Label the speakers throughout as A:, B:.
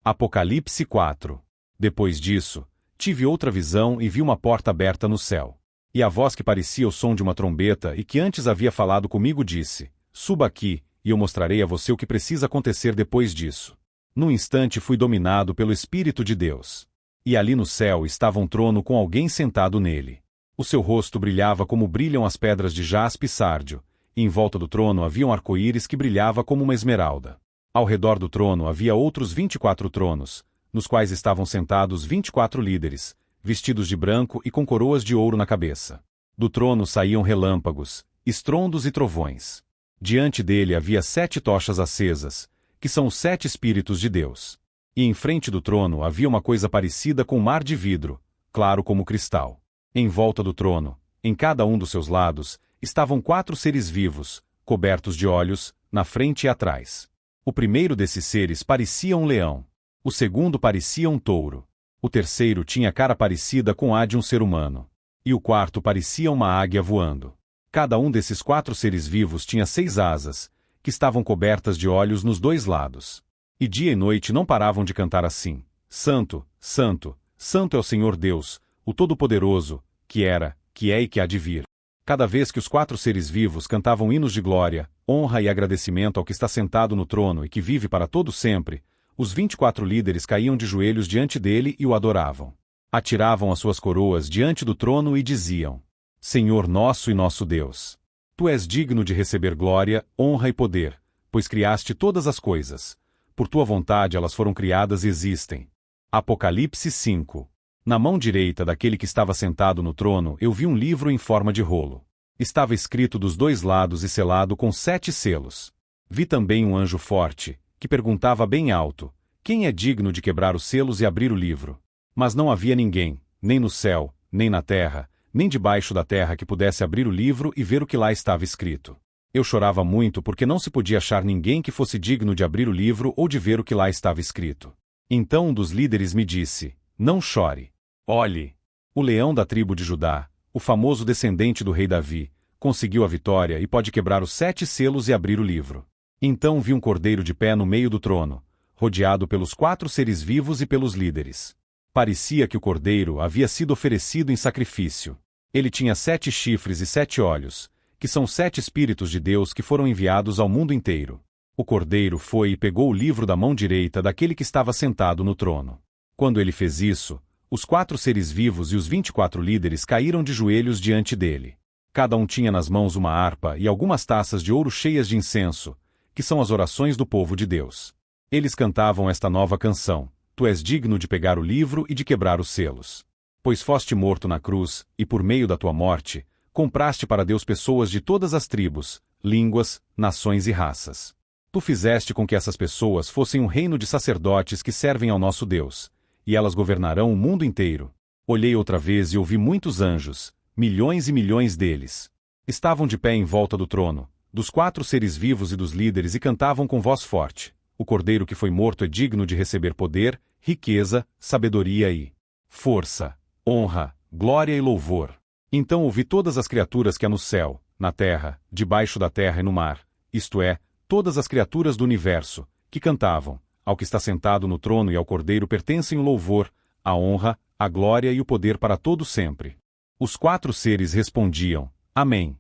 A: Apocalipse 4. Depois disso, tive outra visão e vi uma porta aberta no céu. E a voz que parecia o som de uma trombeta e que antes havia falado comigo disse: Suba aqui, e eu mostrarei a você o que precisa acontecer depois disso. Num instante fui dominado pelo Espírito de Deus. E ali no céu estava um trono com alguém sentado nele. O seu rosto brilhava como brilham as pedras de jaspe e sárdio, e em volta do trono havia um arco-íris que brilhava como uma esmeralda. Ao redor do trono havia outros 24 tronos, nos quais estavam sentados 24 líderes, vestidos de branco e com coroas de ouro na cabeça. Do trono saíam relâmpagos, estrondos e trovões. Diante dele havia 7 tochas acesas, que são os 7 Espíritos de Deus. E em frente do trono havia uma coisa parecida com um mar de vidro, claro como cristal. Em volta do trono, em cada um dos seus lados, estavam 4 seres vivos, cobertos de olhos, na frente e atrás. O primeiro desses seres parecia um leão. O segundo parecia um touro. O terceiro tinha cara parecida com a de um ser humano. E o quarto parecia uma águia voando. Cada um desses 4 seres vivos tinha 6 asas, que estavam cobertas de olhos nos 2 lados. E dia e noite não paravam de cantar assim: Santo, Santo, Santo é o Senhor Deus, o Todo-Poderoso, que era, que é e que há de vir. Cada vez que os 4 seres vivos cantavam hinos de glória, honra e agradecimento ao que está sentado no trono e que vive para todo sempre, os 24 líderes caíam de joelhos diante dele e o adoravam. Atiravam as suas coroas diante do trono e diziam: Senhor nosso e nosso Deus, Tu és digno de receber glória, honra e poder, pois criaste todas as coisas. Por Tua vontade elas foram criadas e existem. Apocalipse 5. Na mão direita daquele que estava sentado no trono eu vi um livro em forma de rolo. Estava escrito dos 2 lados e selado com 7 selos. Vi também um anjo forte, que perguntava bem alto: Quem é digno de quebrar os selos e abrir o livro? Mas não havia ninguém, nem no céu, nem na terra, nem debaixo da terra que pudesse abrir o livro e ver o que lá estava escrito. Eu chorava muito porque não se podia achar ninguém que fosse digno de abrir o livro ou de ver o que lá estava escrito. Então um dos líderes me disse: Não chore. Olhe! O leão da tribo de Judá, o famoso descendente do rei Davi, conseguiu a vitória e pode quebrar os 7 selos e abrir o livro. Então vi um cordeiro de pé no meio do trono, rodeado pelos 4 seres vivos e pelos líderes. Parecia que o cordeiro havia sido oferecido em sacrifício. Ele tinha 7 chifres e 7 olhos, que são 7 Espíritos de Deus que foram enviados ao mundo inteiro. O cordeiro foi e pegou o livro da mão direita daquele que estava sentado no trono. Quando ele fez isso, os 4 seres vivos e os 24 líderes caíram de joelhos diante dele. Cada um tinha nas mãos uma harpa e algumas taças de ouro cheias de incenso, que são as orações do povo de Deus. Eles cantavam esta nova canção: Tu és digno de pegar o livro e de quebrar os selos. Pois foste morto na cruz, e por meio da tua morte, compraste para Deus pessoas de todas as tribos, línguas, nações e raças. Tu fizeste com que essas pessoas fossem um reino de sacerdotes que servem ao nosso Deus, e elas governarão o mundo inteiro. Olhei outra vez e ouvi muitos anjos, milhões e milhões deles. Estavam de pé em volta do trono, dos 4 seres vivos e dos líderes e cantavam com voz forte: O cordeiro que foi morto é digno de receber poder, riqueza, sabedoria e força, honra, glória e louvor. Então ouvi todas as criaturas que há no céu, na terra, debaixo da terra e no mar, isto é, todas as criaturas do universo, que cantavam: Ao que está sentado no trono e ao cordeiro pertencem o louvor, a honra, a glória e o poder para todo sempre. Os 4 seres respondiam: Amém.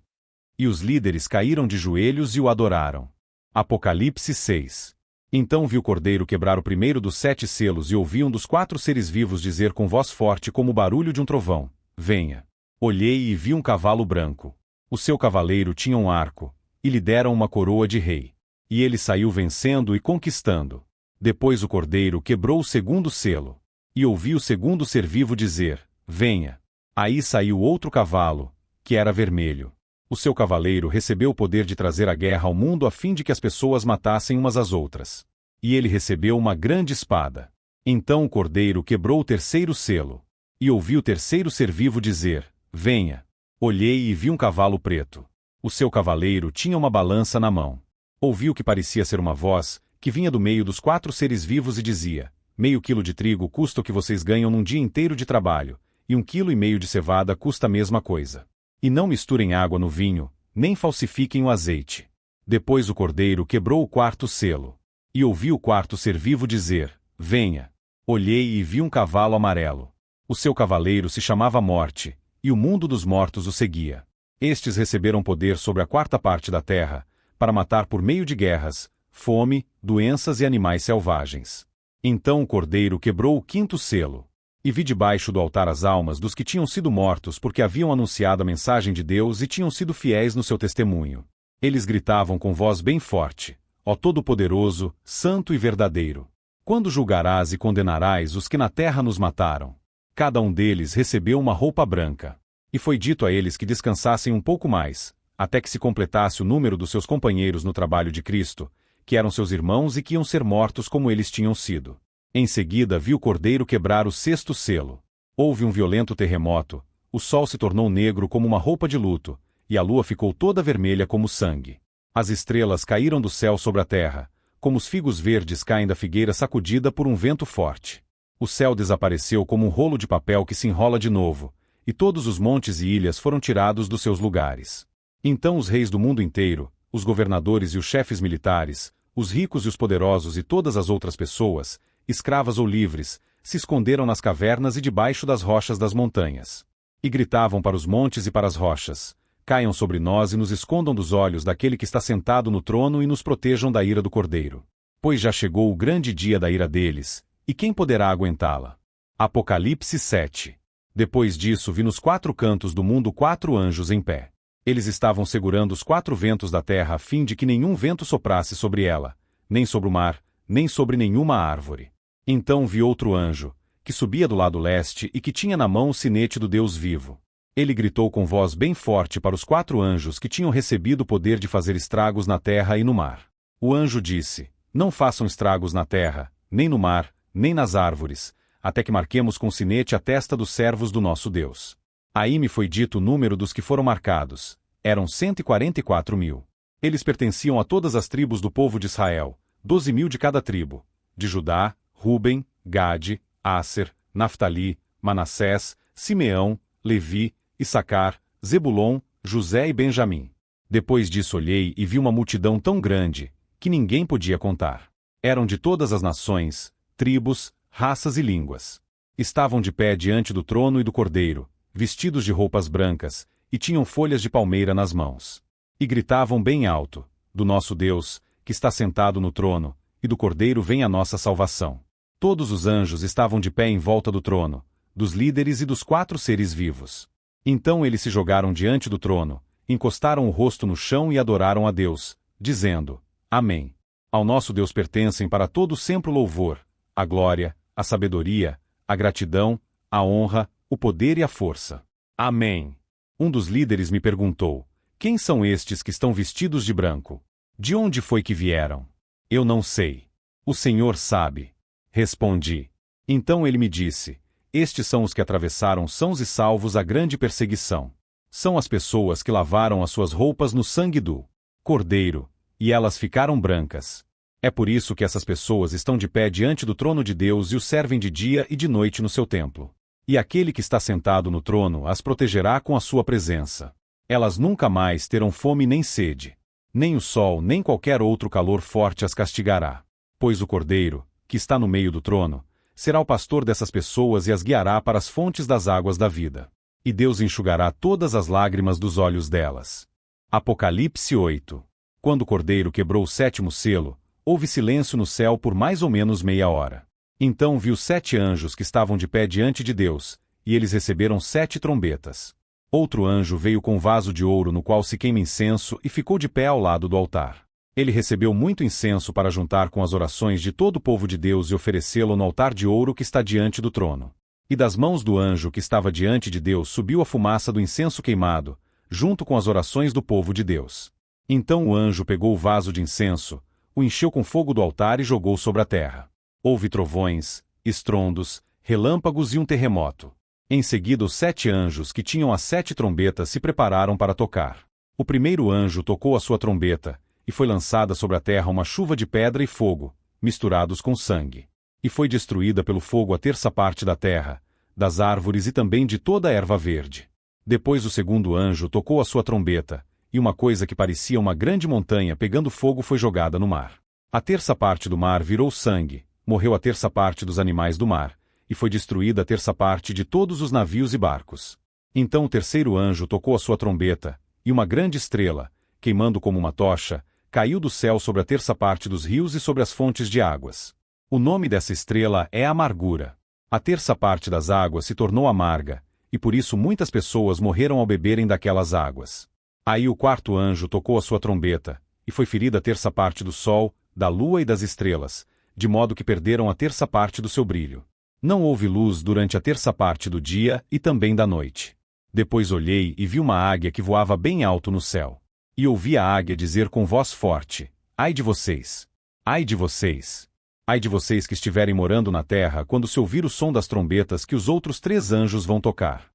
A: E os líderes caíram de joelhos e o adoraram. Apocalipse 6. Então vi o cordeiro quebrar o primeiro dos 7 selos e ouvi um dos 4 seres vivos dizer com voz forte como o barulho de um trovão: Venha. Olhei e vi um cavalo branco. O seu cavaleiro tinha um arco, e lhe deram uma coroa de rei. E ele saiu vencendo e conquistando. Depois o cordeiro quebrou o segundo selo. E ouvi o segundo ser vivo dizer: Venha. Aí saiu outro cavalo, que era vermelho. O seu cavaleiro recebeu o poder de trazer a guerra ao mundo a fim de que as pessoas matassem umas às outras. E ele recebeu uma grande espada. Então o cordeiro quebrou o terceiro selo. E ouvi o terceiro ser vivo dizer: Venha. Olhei e vi um cavalo preto. O seu cavaleiro tinha uma balança na mão. Ouvi o que parecia ser uma voz, que vinha do meio dos 4 seres vivos e dizia: Meio quilo de trigo custa o que vocês ganham num dia inteiro de trabalho, e 1,5 quilo de cevada custa a mesma coisa. E não misturem água no vinho, nem falsifiquem o azeite. Depois o cordeiro quebrou o 4º selo. E ouvi o 4º ser vivo dizer: venha. Olhei e vi um cavalo amarelo. O seu cavaleiro se chamava Morte, e o mundo dos mortos o seguia. Estes receberam poder sobre a quarta parte da terra, para matar por meio de guerras, fome, doenças e animais selvagens. Então o Cordeiro quebrou o quinto selo. E vi debaixo do altar as almas dos que tinham sido mortos porque haviam anunciado a mensagem de Deus e tinham sido fiéis no seu testemunho. Eles gritavam com voz bem forte: Ó Todo-Poderoso, Santo e Verdadeiro, quando julgarás e condenarás os que na terra nos mataram? Cada um deles recebeu uma roupa branca. E foi dito a eles que descansassem um pouco mais, até que se completasse o número dos seus companheiros no trabalho de Cristo, que eram seus irmãos e que iam ser mortos como eles tinham sido. Em seguida vi o Cordeiro quebrar o sexto selo. Houve um violento terremoto, o sol se tornou negro como uma roupa de luto, e a lua ficou toda vermelha como sangue. As estrelas caíram do céu sobre a terra, como os figos verdes caem da figueira sacudida por um vento forte. O céu desapareceu como um rolo de papel que se enrola de novo, e todos os montes e ilhas foram tirados dos seus lugares. Então os reis do mundo inteiro, os governadores e os chefes militares, os ricos e os poderosos e todas as outras pessoas, escravas ou livres, se esconderam nas cavernas e debaixo das rochas das montanhas. E gritavam para os montes e para as rochas: Caiam sobre nós e nos escondam dos olhos daquele que está sentado no trono e nos protejam da ira do Cordeiro. Pois já chegou o grande dia da ira deles, e quem poderá aguentá-la? Apocalipse 7. Depois disso vi nos quatro cantos do mundo 4 anjos em pé. Eles estavam segurando os 4 ventos da terra a fim de que nenhum vento soprasse sobre ela, nem sobre o mar, nem sobre nenhuma árvore. Então vi outro anjo, que subia do lado leste e que tinha na mão o sinete do Deus vivo. Ele gritou com voz bem forte para os 4 anjos que tinham recebido o poder de fazer estragos na terra e no mar. O anjo disse: Não façam estragos na terra, nem no mar, nem nas árvores, até que marquemos com sinete a testa dos servos do nosso Deus. Aí me foi dito o número dos que foram marcados. Eram 144.000. Eles pertenciam a todas as tribos do povo de Israel, 12.000 de cada tribo. De Judá, Ruben, Gade, Asser, Naftali, Manassés, Simeão, Levi, Issacar, Zebulon, José e Benjamim. Depois disso olhei e vi uma multidão tão grande, que ninguém podia contar. Eram de todas as nações, tribos, raças e línguas. Estavam de pé diante do trono e do Cordeiro, vestidos de roupas brancas, e tinham folhas de palmeira nas mãos. E gritavam bem alto: Do nosso Deus, que está sentado no trono, e do Cordeiro vem a nossa salvação. Todos os anjos estavam de pé em volta do trono, dos líderes e dos 4 seres vivos. Então eles se jogaram diante do trono, encostaram o rosto no chão e adoraram a Deus, dizendo: Amém. Ao nosso Deus pertencem para todo sempre o louvor, a glória, a sabedoria, a gratidão, a honra, o poder e a força. Amém. Um dos líderes me perguntou: Quem são estes que estão vestidos de branco? De onde foi que vieram? Eu não sei. O Senhor sabe. Respondi. Então ele me disse: Estes são os que atravessaram sãos e salvos a grande perseguição. São as pessoas que lavaram as suas roupas no sangue do Cordeiro, e elas ficaram brancas. É por isso que essas pessoas estão de pé diante do trono de Deus e o servem de dia e de noite no seu templo. E aquele que está sentado no trono as protegerá com a sua presença. Elas nunca mais terão fome nem sede. Nem o sol nem qualquer outro calor forte as castigará. Pois o Cordeiro, que está no meio do trono, será o pastor dessas pessoas e as guiará para as fontes das águas da vida. E Deus enxugará todas as lágrimas dos olhos delas. Apocalipse 8. Quando o Cordeiro quebrou o 7º selo, houve silêncio no céu por mais ou menos meia hora. Então vi os 7 anjos que estavam de pé diante de Deus, e eles receberam 7 trombetas. Outro anjo veio com um vaso de ouro no qual se queima incenso e ficou de pé ao lado do altar. Ele recebeu muito incenso para juntar com as orações de todo o povo de Deus e oferecê-lo no altar de ouro que está diante do trono. E das mãos do anjo que estava diante de Deus subiu a fumaça do incenso queimado, junto com as orações do povo de Deus. Então o anjo pegou o vaso de incenso, o encheu com fogo do altar e jogou sobre a terra. Houve trovões, estrondos, relâmpagos e um terremoto. Em seguida os 7 anjos que tinham as 7 trombetas se prepararam para tocar. O primeiro anjo tocou a sua trombeta, e foi lançada sobre a terra uma chuva de pedra e fogo, misturados com sangue. E foi destruída pelo fogo a terça parte da terra, das árvores e também de toda a erva verde. Depois o segundo anjo tocou a sua trombeta, e uma coisa que parecia uma grande montanha pegando fogo foi jogada no mar. A terça parte do mar virou sangue, morreu a terça parte dos animais do mar, e foi destruída a terça parte de todos os navios e barcos. Então o terceiro anjo tocou a sua trombeta, e uma grande estrela, queimando como uma tocha, caiu do céu sobre a terça parte dos rios e sobre as fontes de águas. O nome dessa estrela é Amargura. A terça parte das águas se tornou amarga, e por isso muitas pessoas morreram ao beberem daquelas águas. Aí o quarto anjo tocou a sua trombeta, e foi ferida a terça parte do sol, da lua e das estrelas, de modo que perderam a terça parte do seu brilho. Não houve luz durante a terça parte do dia e também da noite. Depois olhei e vi uma águia que voava bem alto no céu. E ouvi a águia dizer com voz forte: Ai de vocês! Ai de vocês! Ai de vocês que estiverem morando na terra quando se ouvir o som das trombetas que os outros 3 anjos vão tocar.